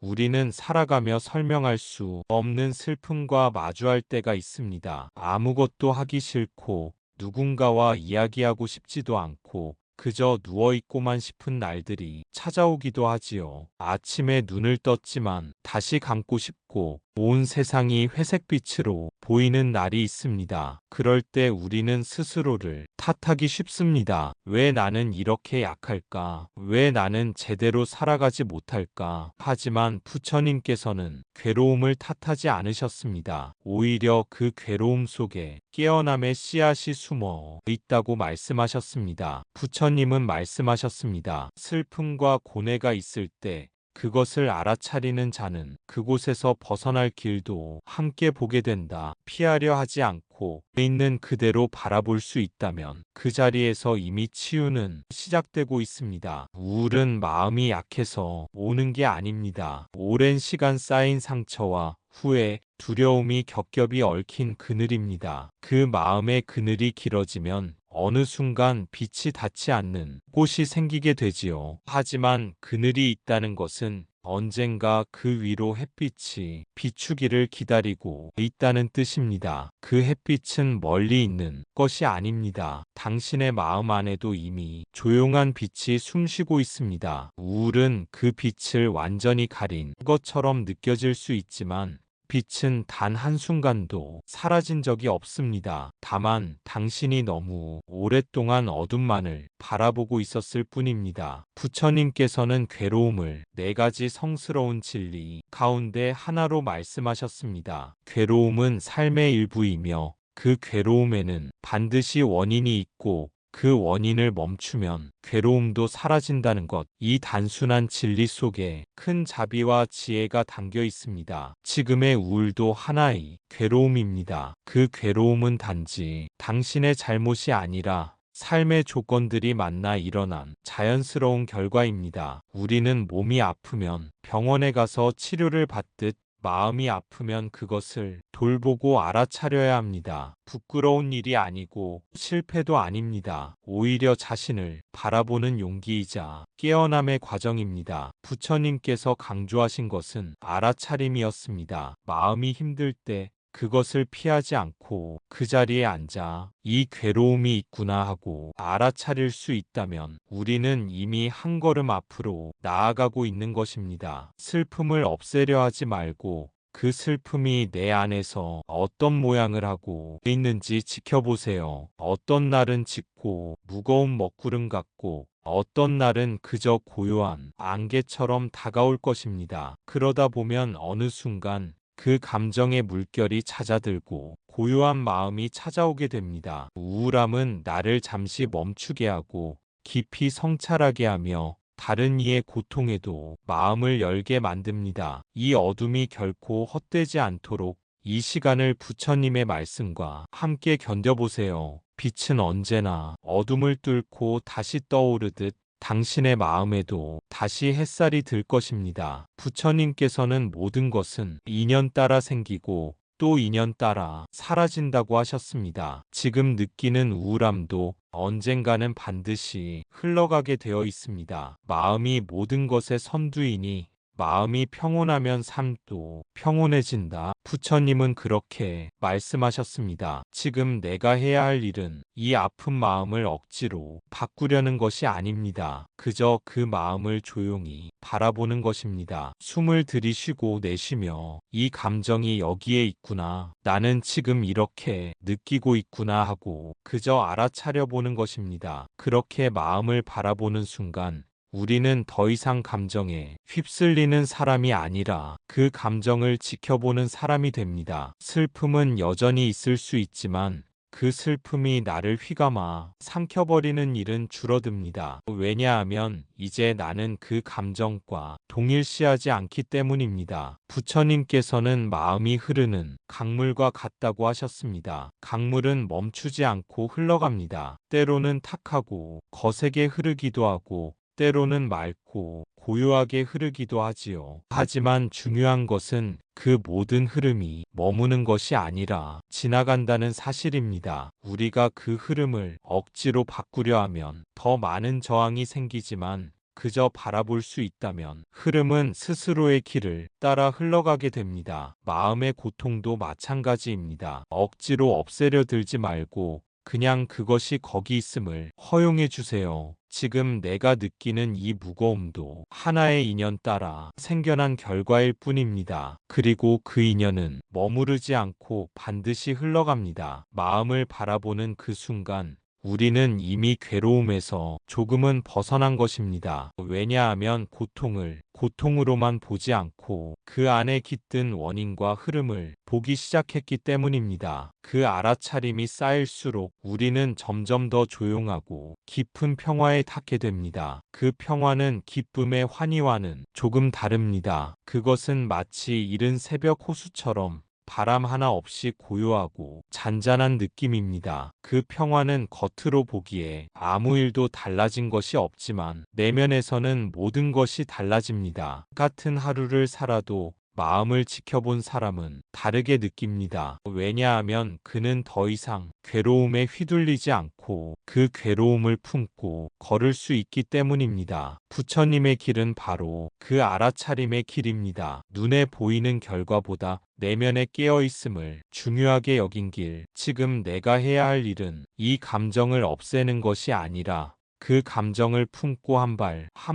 우리는 살아가며 설명할 수 없는 슬픔과 마주할 때가 있습니다. 아무것도 하기 싫고 누군가와 이야기하고 싶지도 않고 그저 누워있고만 싶은 날들이 찾아오기도 하지요. 아침에 눈을 떴지만 다시 감고 싶고 온 세상이 회색빛으로 보이는 날이 있습니다. 그럴 때 우리는 스스로를 탓하기 쉽습니다. 왜 나는 이렇게 약할까? 왜 나는 제대로 살아가지 못할까? 하지만 부처님께서는 괴로움을 탓하지 않으셨습니다. 오히려 그 괴로움 속에 깨어남의 씨앗이 숨어 있다고 말씀하셨습니다. 부처님은 말씀하셨습니다. 슬픔과 고뇌가 있을 때 그것을 알아차리는 자는 그곳에서 벗어날 길도 함께 보게 된다. 피하려 하지 않고 있는 그대로 바라볼 수 있다면 그 자리에서 이미 치유는 시작되고 있습니다. 우울은 마음이 약해서 오는 게 아닙니다. 오랜 시간 쌓인 상처와 후회, 두려움이 겹겹이 얽힌 그늘입니다. 그 마음의 그늘이 길어지면 어느 순간 빛이 닿지 않는 곳이 생기게 되지요. 하지만 그늘이 있다는 것은 언젠가 그 위로 햇빛이 비추기를 기다리고 있다는 뜻입니다. 그 햇빛은 멀리 있는 것이 아닙니다. 당신의 마음 안에도 이미 조용한 빛이 숨쉬고 있습니다. 우울은 그 빛을 완전히 가린 것처럼 느껴질 수 있지만 빛은 단 한순간도 사라진 적이 없습니다. 다만 당신이 너무 오랫동안 어둠만을 바라보고 있었을 뿐입니다. 부처님께서는 괴로움을 네 가지 성스러운 진리 가운데 하나로 말씀하셨습니다. 괴로움은 삶의 일부이며 그 괴로움에는 반드시 원인이 있고 그 원인을 멈추면 괴로움도 사라진다는 것. 이 단순한 진리 속에 큰 자비와 지혜가 담겨 있습니다. 지금의 우울도 하나의 괴로움입니다. 그 괴로움은 단지 당신의 잘못이 아니라 삶의 조건들이 만나 일어난 자연스러운 결과입니다. 우리는 몸이 아프면 병원에 가서 치료를 받듯 마음이 아프면 그것을 돌보고 알아차려야 합니다. 부끄러운 일이 아니고 실패도 아닙니다. 오히려 자신을 바라보는 용기이자 깨어남의 과정입니다. 부처님께서 강조하신 것은 알아차림이었습니다. 마음이 힘들 때 그것을 피하지 않고 그 자리에 앉아 이 괴로움이 있구나 하고 알아차릴 수 있다면 우리는 이미 한 걸음 앞으로 나아가고 있는 것입니다. 슬픔을 없애려 하지 말고 그 슬픔이 내 안에서 어떤 모양을 하고 있는지 지켜보세요. 어떤 날은 짙고 무거운 먹구름 같고 어떤 날은 그저 고요한 안개처럼 다가올 것입니다. 그러다 보면 어느 순간 그 감정의 물결이 잦아들고 고요한 마음이 찾아오게 됩니다. 우울함은 나를 잠시 멈추게 하고 깊이 성찰하게 하며 다른 이의 고통에도 마음을 열게 만듭니다. 이 어둠이 결코 헛되지 않도록 이 시간을 부처님의 말씀과 함께 견뎌보세요. 빛은 언제나 어둠을 뚫고 다시 떠오르듯 당신의 마음에도 다시 햇살이 들 것입니다. 부처님께서는 모든 것은 인연 따라 생기고 또 인연 따라 사라진다고 하셨습니다. 지금 느끼는 우울함도 언젠가는 반드시 흘러가게 되어 있습니다. 마음이 모든 것의 선두이니 마음이 평온하면 삶도 평온해진다. 부처님은 그렇게 말씀하셨습니다. 지금 내가 해야 할 일은 이 아픈 마음을 억지로 바꾸려는 것이 아닙니다. 그저 그 마음을 조용히 바라보는 것입니다. 숨을 들이쉬고 내쉬며 이 감정이 여기에 있구나. 나는 지금 이렇게 느끼고 있구나 하고 그저 알아차려 보는 것입니다. 그렇게 마음을 바라보는 순간 우리는 더 이상 감정에 휩쓸리는 사람이 아니라 그 감정을 지켜보는 사람이 됩니다. 슬픔은 여전히 있을 수 있지만 그 슬픔이 나를 휘감아 삼켜버리는 일은 줄어듭니다. 왜냐하면 이제 나는 그 감정과 동일시하지 않기 때문입니다. 부처님께서는 마음이 흐르는 강물과 같다고 하셨습니다. 강물은 멈추지 않고 흘러갑니다. 때로는 탁하고 거세게 흐르기도 하고 때로는 맑고 고요하게 흐르기도 하지요. 하지만 중요한 것은 그 모든 흐름이 머무는 것이 아니라 지나간다는 사실입니다. 우리가 그 흐름을 억지로 바꾸려 하면 더 많은 저항이 생기지만 그저 바라볼 수 있다면 흐름은 스스로의 길을 따라 흘러가게 됩니다. 마음의 고통도 마찬가지입니다. 억지로 없애려 들지 말고 그냥 그것이 거기 있음을 허용해 주세요. 지금 내가 느끼는 이 무거움도 하나의 인연 따라 생겨난 결과일 뿐입니다. 그리고 그 인연은 머무르지 않고 반드시 흘러갑니다. 마음을 바라보는 그 순간 우리는 이미 괴로움에서 조금은 벗어난 것입니다. 왜냐하면 고통을 고통으로만 보지 않고 그 안에 깃든 원인과 흐름을 보기 시작했기 때문입니다. 그 알아차림이 쌓일수록 우리는 점점 더 조용하고 깊은 평화에 닿게 됩니다. 그 평화는 기쁨의 환희와는 조금 다릅니다. 그것은 마치 이른 새벽 호수처럼 바람 하나 없이 고요하고 잔잔한 느낌입니다. 그 평화는 겉으로 보기에 아무 일도 달라진 것이 없지만 내면에서는 모든 것이 달라집니다. 같은 하루를 살아도 마음을 지켜본 사람은 다르게 느낍니다. 왜냐하면 그는 더 이상 괴로움에 휘둘리지 않고 그 괴로움을 품고 걸을 수 있기 때문입니다. 부처님의 길은 바로 그 알아차림의 길입니다. 눈에 보이는 결과보다 내면에 깨어있음을 중요하게 여긴 길. 지금 내가 해야 할 일은 이 감정을 없애는 것이 아니라 그 감정을 품고 한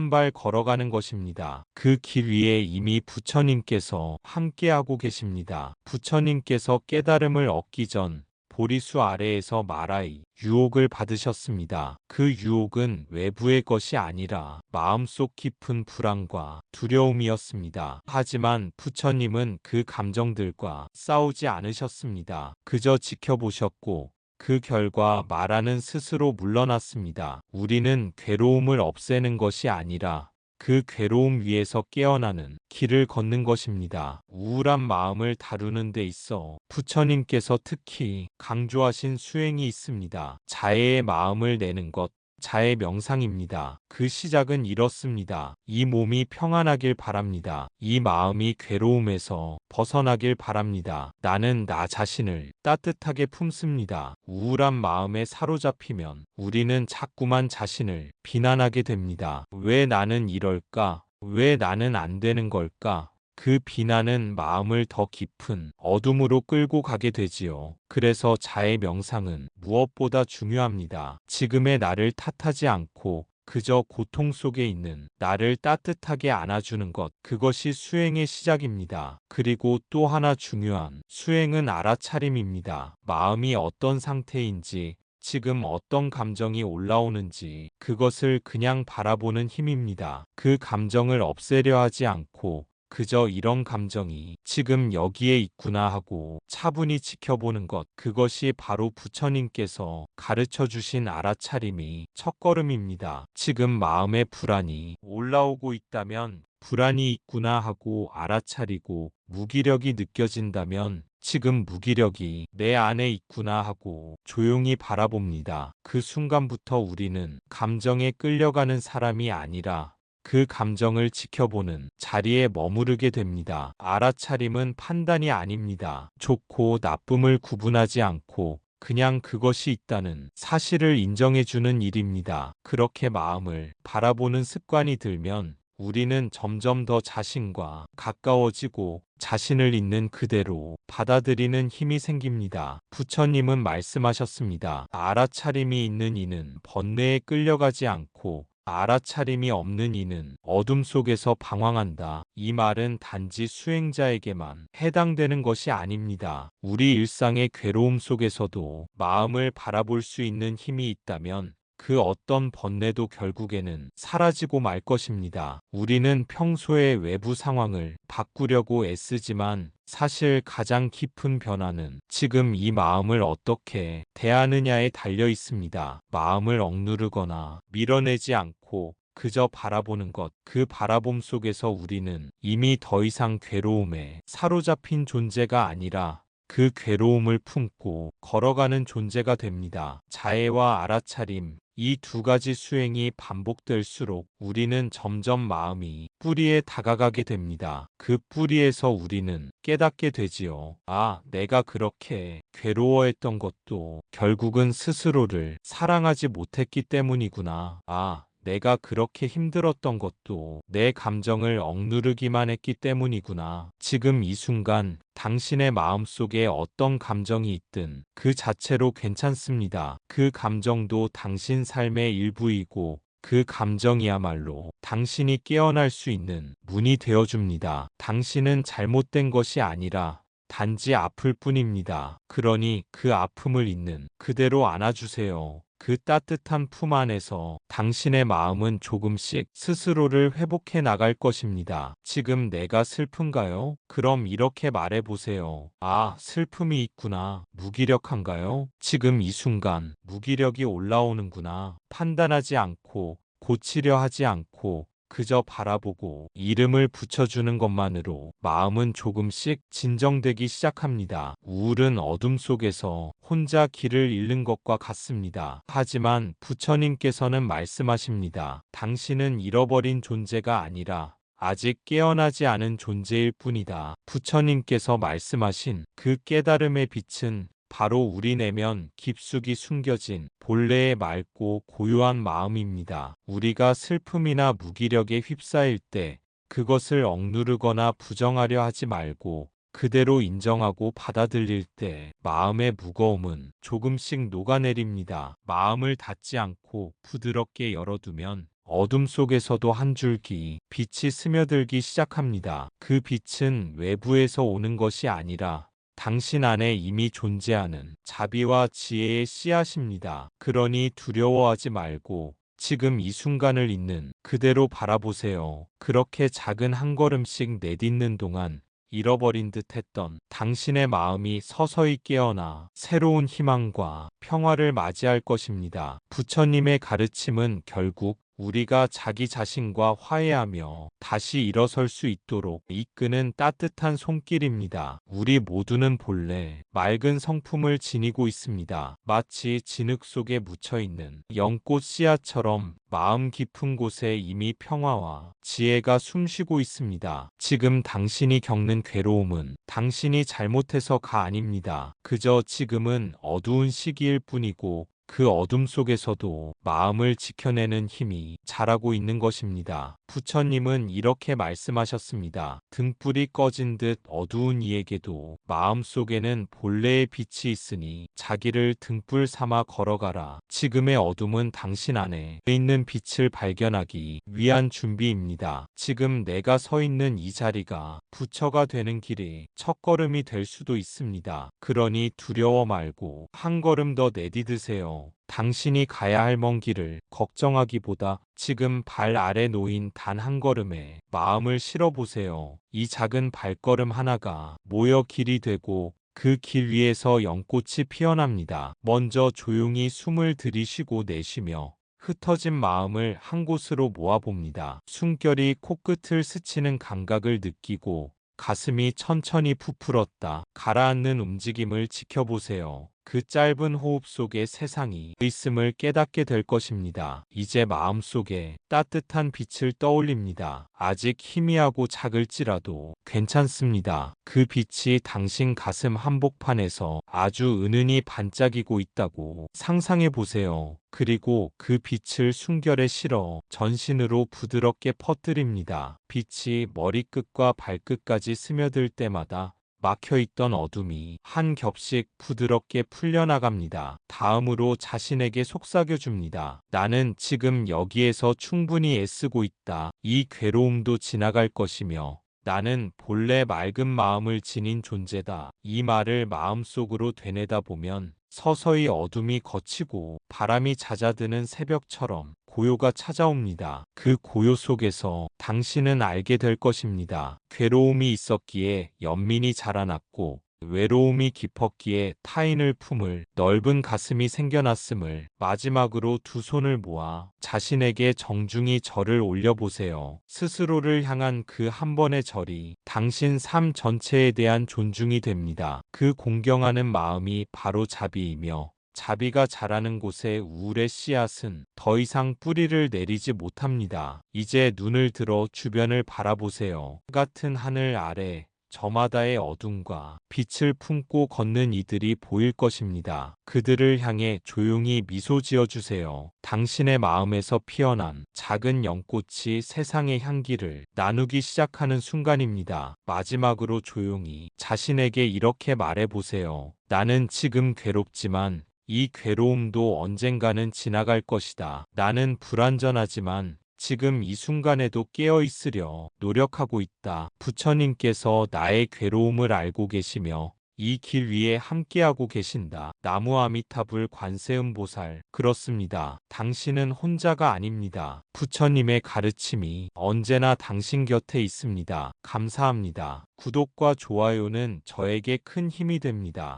발 걸어가는 것입니다. 그 길 위에 이미 부처님께서 함께하고 계십니다. 부처님께서 깨달음을 얻기 전 보리수 아래에서 마라의 유혹을 받으셨습니다. 그 유혹은 외부의 것이 아니라 마음속 깊은 불안과 두려움이었습니다. 하지만 부처님은 그 감정들과 싸우지 않으셨습니다. 그저 지켜보셨고 그 결과 마라는 스스로 물러났습니다. 우리는 괴로움을 없애는 것이 아니라 그 괴로움 위에서 깨어나는 길을 걷는 것입니다. 우울한 마음을 다루는 데 있어 부처님께서 특히 강조하신 수행이 있습니다. 자애의 마음을 내는 것. 자의 명상입니다. 그 시작은 이렇습니다. 이 몸이 평안하길 바랍니다. 이 마음이 괴로움에서 벗어나길 바랍니다. 나는 나 자신을 따뜻하게 품습니다. 우울한 마음에 사로잡히면 우리는 자꾸만 자신을 비난하게 됩니다. 왜 나는 이럴까? 왜 나는 안 되는 걸까? 그 비난은 마음을 더 깊은 어둠으로 끌고 가게 되지요. 그래서 자의 명상은 무엇보다 중요합니다. 지금의 나를 탓하지 않고 그저 고통 속에 있는 나를 따뜻하게 안아주는 것. 그것이 수행의 시작입니다. 그리고 또 하나 중요한 수행은 알아차림입니다. 마음이 어떤 상태인지 지금 어떤 감정이 올라오는지 그것을 그냥 바라보는 힘입니다. 그 감정을 없애려 하지 않고 그저 이런 감정이 지금 여기에 있구나 하고 차분히 지켜보는 것. 그것이 바로 부처님께서 가르쳐 주신 알아차림이 첫걸음입니다. 지금 마음에 불안이 올라오고 있다면 불안이 있구나 하고 알아차리고 무기력이 느껴진다면 지금 무기력이 내 안에 있구나 하고 조용히 바라봅니다. 그 순간부터 우리는 감정에 끌려가는 사람이 아니라 그 감정을 지켜보는 자리에 머무르게 됩니다. 알아차림은 판단이 아닙니다. 좋고 나쁨을 구분하지 않고 그냥 그것이 있다는 사실을 인정해주는 일입니다. 그렇게 마음을 바라보는 습관이 들면 우리는 점점 더 자신과 가까워지고 자신을 있는 그대로 받아들이는 힘이 생깁니다. 부처님은 말씀하셨습니다. 알아차림이 있는 이는 번뇌에 끌려가지 않고 알아차림이 없는 이는 어둠 속에서 방황한다. 이 말은 단지 수행자에게만 해당되는 것이 아닙니다. 우리 일상의 괴로움 속에서도 마음을 바라볼 수 있는 힘이 있다면 그 어떤 번뇌도 결국에는 사라지고 말 것입니다. 우리는 평소에 외부 상황을 바꾸려고 애쓰지만 사실 가장 깊은 변화는 지금 이 마음을 어떻게 대하느냐에 달려 있습니다. 마음을 억누르거나 밀어내지 않고 그저 바라보는 것. 그 바라봄 속에서 우리는 이미 더 이상 괴로움에 사로잡힌 존재가 아니라 그 괴로움을 품고 걸어가는 존재가 됩니다. 자애와 알아차림, 이 두 가지 수행이 반복될수록 우리는 점점 마음이 뿌리에 다가가게 됩니다. 그 뿌리에서 우리는 깨닫게 되지요. 아, 내가 그렇게 괴로워했던 것도 결국은 스스로를 사랑하지 못했기 때문이구나. 아, 내가 그렇게 힘들었던 것도 내 감정을 억누르기만 했기 때문이구나. 지금 이 순간 당신의 마음속에 어떤 감정이 있든 그 자체로 괜찮습니다. 그 감정도 당신 삶의 일부이고 그 감정이야말로 당신이 깨어날 수 있는 문이 되어줍니다. 당신은 잘못된 것이 아니라 단지 아플 뿐입니다. 그러니 그 아픔을 있는 그대로 안아주세요. 그 따뜻한 품 안에서 당신의 마음은 조금씩 스스로를 회복해 나갈 것입니다. 지금 내가 슬픈가요? 그럼 이렇게 말해보세요. 아, 슬픔이 있구나. 무기력한가요? 지금 이 순간 무기력이 올라오는구나. 판단하지 않고 고치려 하지 않고 그저 바라보고 이름을 붙여주는 것만으로 마음은 조금씩 진정되기 시작합니다. 우울은 어둠 속에서 혼자 길을 잃는 것과 같습니다. 하지만 부처님께서는 말씀하십니다. 당신은 잃어버린 존재가 아니라 아직 깨어나지 않은 존재일 뿐이다. 부처님께서 말씀하신 그 깨달음의 빛은 바로 우리 내면 깊숙이 숨겨진 본래의 맑고 고요한 마음입니다. 우리가 슬픔이나 무기력에 휩싸일 때 그것을 억누르거나 부정하려 하지 말고 그대로 인정하고 받아들일 때 마음의 무거움은 조금씩 녹아내립니다. 마음을 닫지 않고 부드럽게 열어두면 어둠 속에서도 한 줄기 빛이 스며들기 시작합니다. 그 빛은 외부에서 오는 것이 아니라 당신 안에 이미 존재하는 자비와 지혜의 씨앗입니다. 그러니 두려워하지 말고 지금 이 순간을 있는 그대로 바라보세요. 그렇게 작은 한 걸음씩 내딛는 동안 잃어버린 듯 했던 당신의 마음이 서서히 깨어나 새로운 희망과 평화를 맞이할 것입니다. 부처님의 가르침은 결국 우리가 자기 자신과 화해하며 다시 일어설 수 있도록 이끄는 따뜻한 손길입니다. 우리 모두는 본래 맑은 성품을 지니고 있습니다. 마치 진흙 속에 묻혀있는 연꽃 씨앗처럼 마음 깊은 곳에 이미 평화와 지혜가 숨쉬고 있습니다. 지금 당신이 겪는 괴로움은 당신이 잘못해서가 아닙니다. 그저 지금은 어두운 시기일 뿐이고 그 어둠 속에서도 마음을 지켜내는 힘이 자라고 있는 것입니다. 부처님은 이렇게 말씀하셨습니다. 등불이 꺼진 듯 어두운 이에게도 마음속에는 본래의 빛이 있으니 자기를 등불 삼아 걸어가라. 지금의 어둠은 당신 안에 있는 빛을 발견하기 위한 준비입니다. 지금 내가 서 있는 이 자리가 부처가 되는 길의 첫걸음이 될 수도 있습니다. 그러니 두려워 말고 한 걸음 더 내디드세요. 당신이 가야 할 먼 길을 걱정하기보다 지금 발 아래 놓인 단 한 걸음에 마음을 실어보세요. 이 작은 발걸음 하나가 모여 길이 되고 그 길 위에서 연꽃이 피어납니다. 먼저 조용히 숨을 들이쉬고 내쉬며 흩어진 마음을 한 곳으로 모아봅니다. 숨결이 코끝을 스치는 감각을 느끼고 가슴이 천천히 부풀었다 가라앉는 움직임을 지켜보세요. 그 짧은 호흡 속에 세상이 있음을 깨닫게 될 것입니다. 이제 마음속에 따뜻한 빛을 떠올립니다. 아직 희미하고 작을지라도 괜찮습니다. 그 빛이 당신 가슴 한복판에서 아주 은은히 반짝이고 있다고 상상해 보세요. 그리고 그 빛을 숨결에 실어 전신으로 부드럽게 퍼뜨립니다. 빛이 머리끝과 발끝까지 스며들 때마다 막혀있던 어둠이 한 겹씩 부드럽게 풀려나갑니다. 다음으로 자신에게 속삭여줍니다. 나는 지금 여기에서 충분히 애쓰고 있다. 이 괴로움도 지나갈 것이며 나는 본래 맑은 마음을 지닌 존재다. 이 말을 마음속으로 되뇌다 보면 서서히 어둠이 걷히고 바람이 잦아드는 새벽처럼 고요가 찾아옵니다. 그 고요 속에서 당신은 알게 될 것입니다. 괴로움이 있었기에 연민이 자라났고 외로움이 깊었기에 타인을 품을 넓은 가슴이 생겨났음을. 마지막으로 두 손을 모아 자신에게 정중히 절을 올려보세요. 스스로를 향한 그 한 번의 절이 당신 삶 전체에 대한 존중이 됩니다. 그 공경하는 마음이 바로 자비이며 자비가 자라는 곳에 우울의 씨앗은 더 이상 뿌리를 내리지 못합니다. 이제 눈을 들어 주변을 바라보세요. 같은 하늘 아래 저마다의 어둠과 빛을 품고 걷는 이들이 보일 것입니다. 그들을 향해 조용히 미소 지어주세요. 당신의 마음에서 피어난 작은 연꽃이 세상의 향기를 나누기 시작하는 순간입니다. 마지막으로 조용히 자신에게 이렇게 말해보세요. 나는 지금 괴롭지만 이 괴로움도 언젠가는 지나갈 것이다. 나는 불완전하지만 지금 이 순간에도 깨어 있으려 노력하고 있다. 부처님께서 나의 괴로움을 알고 계시며 이 길 위에 함께하고 계신다. 나무 아미타불 관세음보살. 그렇습니다. 당신은 혼자가 아닙니다. 부처님의 가르침이 언제나 당신 곁에 있습니다. 감사합니다. 구독과 좋아요는 저에게 큰 힘이 됩니다.